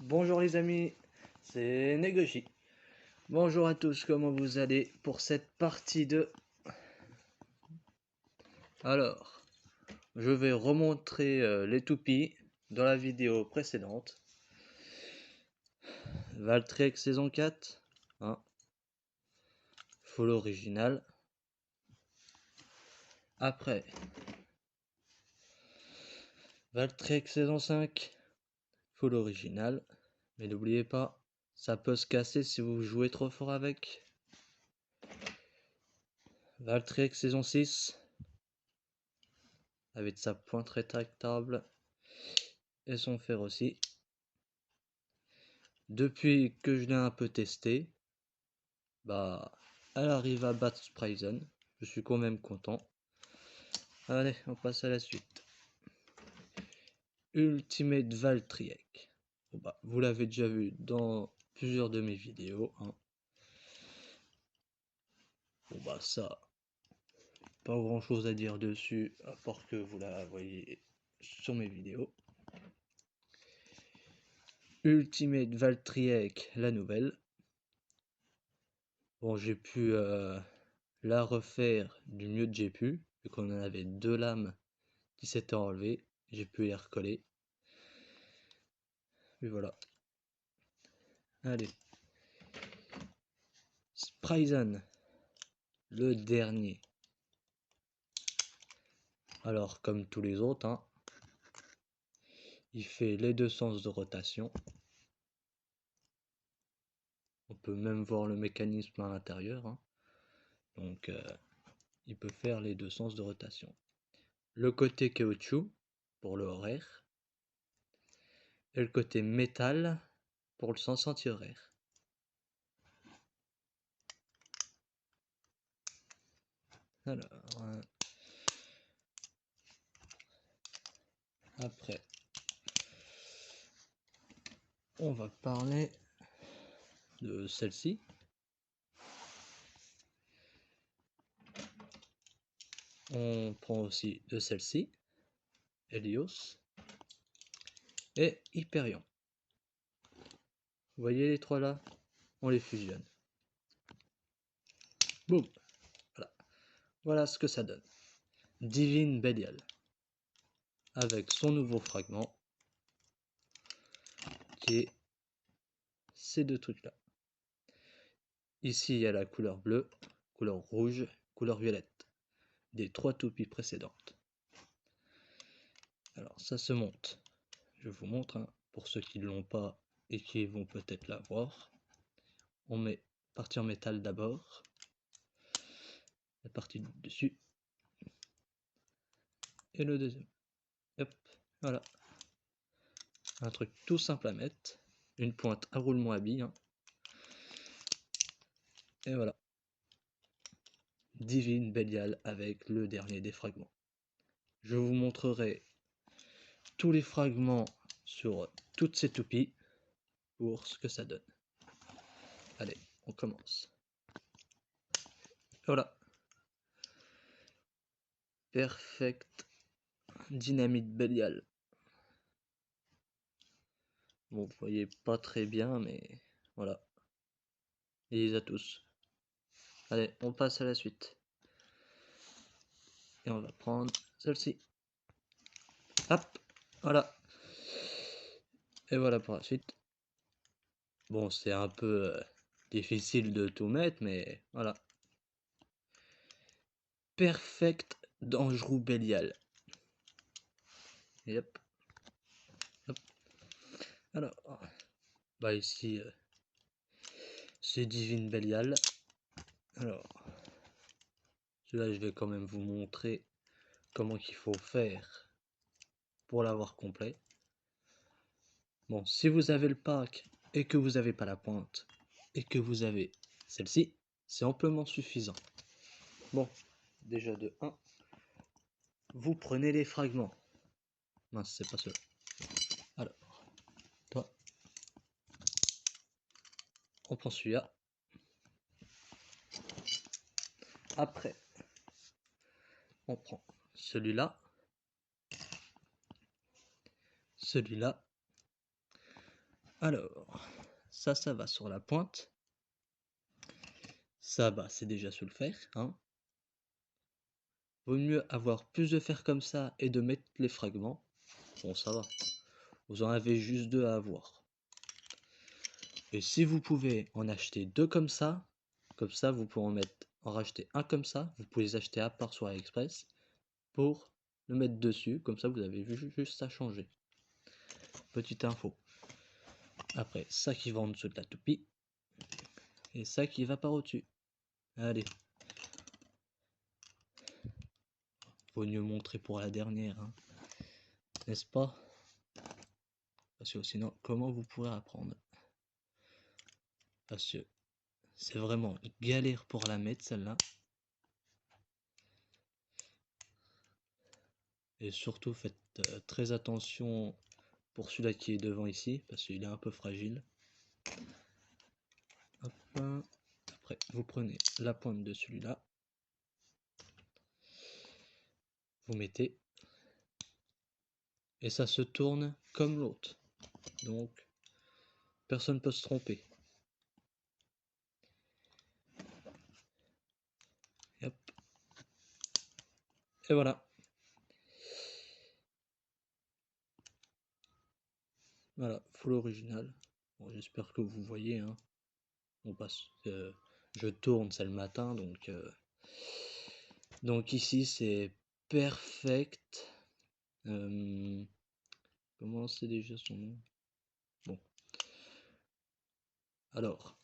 Bonjour les amis, c'est Negoshi. Bonjour à tous, comment vous allez pour cette partie de... Alors, je vais remontrer les toupies dans la vidéo précédente. Valtryek saison 4, hein. Full original. Après, Valtryek saison 5, full original. Mais n'oubliez pas, ça peut se casser si vous jouez trop fort avec. Valtryek saison 6, avec sa pointe rétractable et son fer aussi. Depuis que je l'ai un peu testé, bah, elle arrive à battre Spryzen. Je suis quand même content. Allez, on passe à la suite. Ultimate Valtryek. Bon, bah, vous l'avez déjà vu dans plusieurs de mes vidéos, hein. Bon bah ça, pas grand chose à dire dessus, à part que vous la voyez sur mes vidéos. Ultimate Valtryek, la nouvelle. Bon, j'ai pu la refaire du mieux que j'ai pu, vu qu'on en avait deux lames qui s'étaient enlevées. J'ai pu les recoller. Et voilà. Allez. Spryzen, le dernier. Alors, comme tous les autres, hein, il fait les deux sens de rotation. On peut même voir le mécanisme à l'intérieur, hein. Donc, il peut faire les deux sens de rotation. Le côté caoutchouc pour le horaire. Et le côté métal pour le sens anti-horaire. Alors, après, on va parler de celle-ci. On prend aussi de celle-ci, Helios et Hyperion. Vous voyez les trois là? On les fusionne. Boum! Voilà. Voilà ce que ça donne. Divine Belial. Avec son nouveau fragment. Qui est ces deux trucs là. Ici il y a la couleur bleue, couleur rouge, couleur violette. Des trois toupies précédentes. Alors ça se monte. Je vous montre, hein, pour ceux qui ne l'ont pas et qui vont peut-être l'avoir. On met partie en métal d'abord. La partie du dessus. Et le deuxième. Hop, voilà. Un truc tout simple à mettre. Une pointe à roulement à billes, hein. Et voilà. Divine Belial avec le dernier des fragments. Je vous montrerai tous les fragments sur toutes ces toupies pour ce que ça donne. Allez, on commence. Voilà. Perfect Dynamite Belial. Bon, vous voyez pas très bien, mais voilà. Il les a tous. Allez, on passe à la suite. Et on va prendre celle-ci. Hop, voilà. Et voilà pour la suite. Bon, c'est un peu difficile de tout mettre, mais voilà. Perfect Dangerous Belial. Et hop. Hop. Alors, bah ici, c'est Divine Belial. Alors, celui-là, je vais quand même vous montrer comment qu'il faut faire pour l'avoir complet. Bon, si vous avez le pack et que vous n'avez pas la pointe et que vous avez celle-ci, c'est amplement suffisant. Bon, déjà de 1, vous prenez les fragments. Mince, c'est pas cela. Alors, toi, on prend celui-là. Après, on prend celui-là, celui-là, Alors, ça va sur la pointe. Ça, bah, c'est déjà sur le fer, hein. Vaut mieux avoir plus de fer comme ça et de mettre les fragments. Bon, ça va. Vous en avez juste 2 à avoir. Et si vous pouvez en acheter 2 comme ça vous pouvez en racheter un comme ça. Vous pouvez les acheter à part sur AliExpress pour le mettre dessus. Comme ça, vous avez juste à changer. Petite info. Après, ça qui va en dessous de la toupie. Et ça qui va par au-dessus. Allez. Vaut mieux montrer pour la dernière, hein. N'est-ce pas? Parce que sinon, comment vous pourrez apprendre? Parce que c'est vraiment galère pour la mettre, celle-là. Et surtout, faites très attention pour celui-là qui est devant ici, parce qu'il est un peu fragile. Hop. Après, vous prenez la pointe de celui-là. Vous mettez. Et ça se tourne comme l'autre. Donc, personne ne peut se tromper. Hop. Et voilà. Voilà, full original. Bon, j'espère que vous voyez, hein. On passe. Je tourne, c'est le matin, donc ici c'est perfect. Comment c'est déjà son nom? Bon. Alors,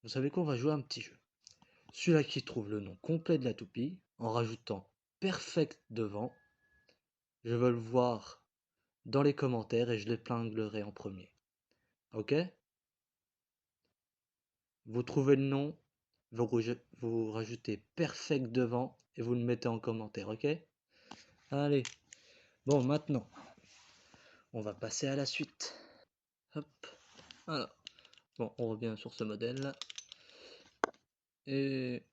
vous savez quoi? On va jouer à un petit jeu. Celui-là qui trouve le nom complet de la toupie, en rajoutant perfect devant, je veux le voir dans les commentaires et je l'épinglerai en premier. Ok? Vous trouvez le nom, vous rajoutez perfect devant et vous le mettez en commentaire, ok? Allez. Bon, maintenant, on va passer à la suite. Hop. Voilà. Bon, on revient sur ce modèle. Et